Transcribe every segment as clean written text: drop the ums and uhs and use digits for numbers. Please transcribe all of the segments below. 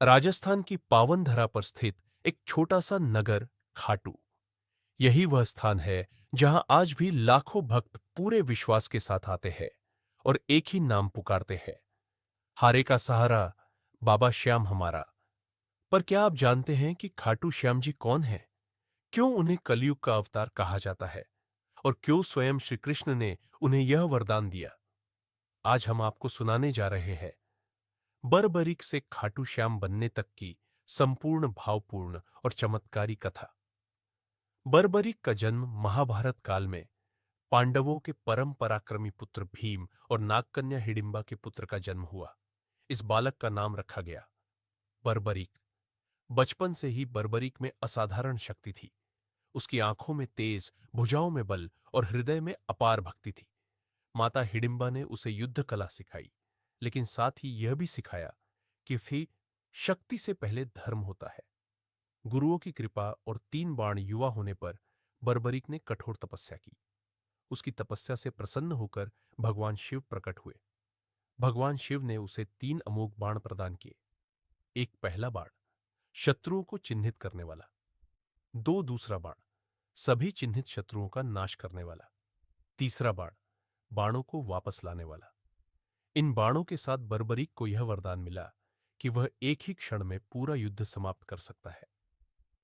राजस्थान की पावन धरा पर स्थित एक छोटा सा नगर खाटू। यही वह स्थान है जहां आज भी लाखों भक्त पूरे विश्वास के साथ आते हैं और एक ही नाम पुकारते हैं, हारे का सहारा, बाबा श्याम हमारा। पर क्या आप जानते हैं कि खाटू श्याम जी कौन है? क्यों उन्हें कलयुग का अवतार कहा जाता है और क्यों स्वयं श्री कृष्ण ने उन्हें यह वरदान दिया? आज हम आपको सुनाने जा रहे हैं बर्बरीक से खाटू श्याम बनने तक की संपूर्ण भावपूर्ण और चमत्कारी कथा। बर्बरीक का जन्म महाभारत काल में पांडवों के परम पराक्रमी पुत्र भीम और नागकन्या हिडिंबा के पुत्र का जन्म हुआ। इस बालक का नाम रखा गया बर्बरीक। बचपन से ही बर्बरीक में असाधारण शक्ति थी। उसकी आंखों में तेज, भुजाओं में बल और हृदय में अपार भक्ति थी। माता हिडिंबा ने उसे युद्ध कला सिखाई, लेकिन साथ ही यह भी सिखाया कि फिर शक्ति से पहले धर्म होता है। गुरुओं की कृपा और 3 बाण युवा होने पर बर्बरीक ने कठोर तपस्या की। उसकी तपस्या से प्रसन्न होकर भगवान शिव प्रकट हुए। भगवान शिव ने उसे 3 अमोघ बाण प्रदान किए। एक पहला बाण शत्रुओं को चिन्हित करने वाला, दो दूसरा बाण सभी चिन्हित शत्रुओं का नाश करने वाला, तीसरा बाण बाणों को वापस लाने वाला। इन बाणों के साथ बर्बरीक को यह वरदान मिला कि वह एक ही क्षण में पूरा युद्ध समाप्त कर सकता है।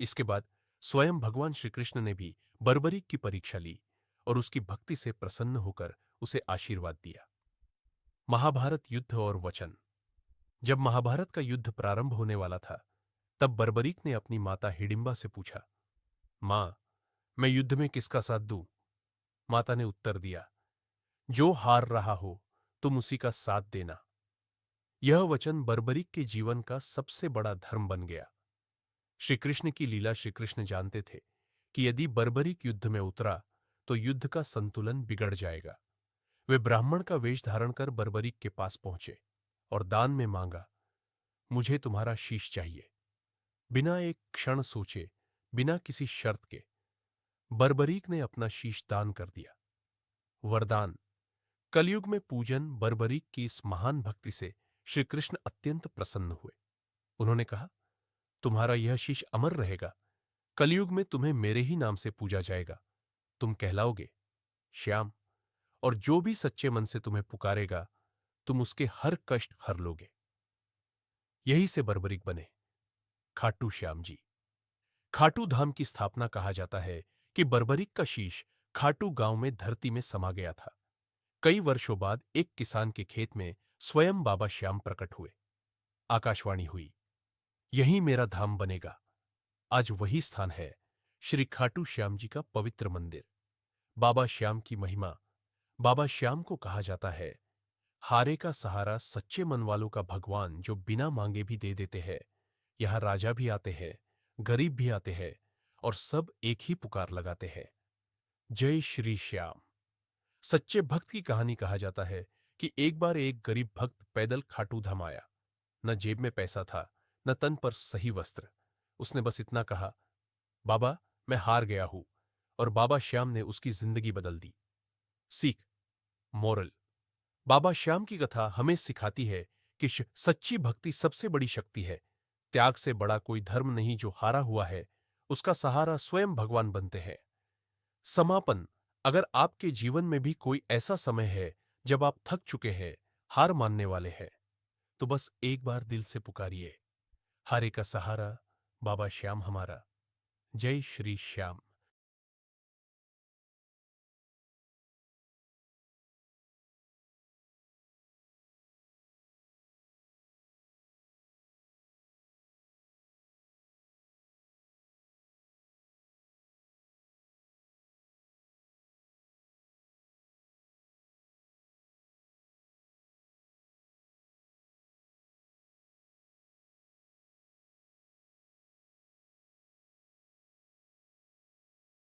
इसके बाद स्वयं भगवान श्री कृष्ण ने भी बर्बरीक की परीक्षा ली और उसकी भक्ति से प्रसन्न होकर उसे आशीर्वाद दिया। महाभारत युद्ध और वचन। जब महाभारत का युद्ध प्रारंभ होने वाला था, तब बर्बरीक ने अपनी माता हिडिंबा से पूछा, मां, मैं युद्ध में किसका साथ दूं? माता ने उत्तर दिया, जो हार रहा हो तुम उसी का साथ देना। यह वचन बर्बरीक के जीवन का सबसे बड़ा धर्म बन गया। श्री कृष्ण की लीला श्री कृष्ण जानते थे कि यदि बर्बरीक युद्ध में उतरा तो युद्ध का संतुलन बिगड़ जाएगा। वे ब्राह्मण का वेश धारण कर बर्बरीक के पास पहुंचे और दान में मांगा, मुझे तुम्हारा शीश चाहिए। बिना एक क्षण सोचे, बिना किसी शर्त के बर्बरीक ने अपना शीश दान कर दिया। वरदान। कलयुग में पूजन। बर्बरीक की इस महान भक्ति से श्री कृष्ण अत्यंत प्रसन्न हुए। उन्होंने कहा, तुम्हारा यह शीश अमर रहेगा। कलयुग में तुम्हें मेरे ही नाम से पूजा जाएगा। तुम कहलाओगे श्याम, और जो भी सच्चे मन से तुम्हें पुकारेगा, तुम उसके हर कष्ट हर लोगे। यही से बर्बरीक बने खाटू श्याम जी। खाटू धाम की स्थापना कहा जाता है कि बर्बरीक का शीश खाटू गांव में धरती में समा गया था। कई वर्षों बाद एक किसान के खेत में स्वयं बाबा श्याम प्रकट हुए। आकाशवाणी हुई, यही मेरा धाम बनेगा। आज वही स्थान है श्री खाटू श्याम जी का पवित्र मंदिर। बाबा श्याम की महिमा। बाबा श्याम को कहा जाता है हारे का सहारा, सच्चे मन वालों का भगवान, जो बिना मांगे भी दे देते हैं। यहां राजा भी आते हैं, गरीब भी आते हैं और सब एक ही पुकार लगाते हैं, जय श्री श्याम। सच्चे भक्त की कहानी कहा जाता है कि एक बार एक गरीब भक्त पैदल खाटू धाम आया। न जेब में पैसा था, न तन पर सही वस्त्र। उसने बस इतना कहा, बाबा मैं हार गया हूं, और बाबा श्याम ने उसकी जिंदगी बदल दी। सीख। मोरल। बाबा श्याम की कथा हमें सिखाती है कि सच्ची भक्ति सबसे बड़ी शक्ति है। त्याग से बड़ा कोई धर्म नहीं। जो हारा हुआ है उसका सहारा स्वयं भगवान बनते हैं। समापन। अगर आपके जीवन में भी कोई ऐसा समय है जब आप थक चुके हैं, हार मानने वाले हैं, तो बस एक बार दिल से पुकारिए, हारे का सहारा, बाबा श्याम हमारा। जय श्री श्याम।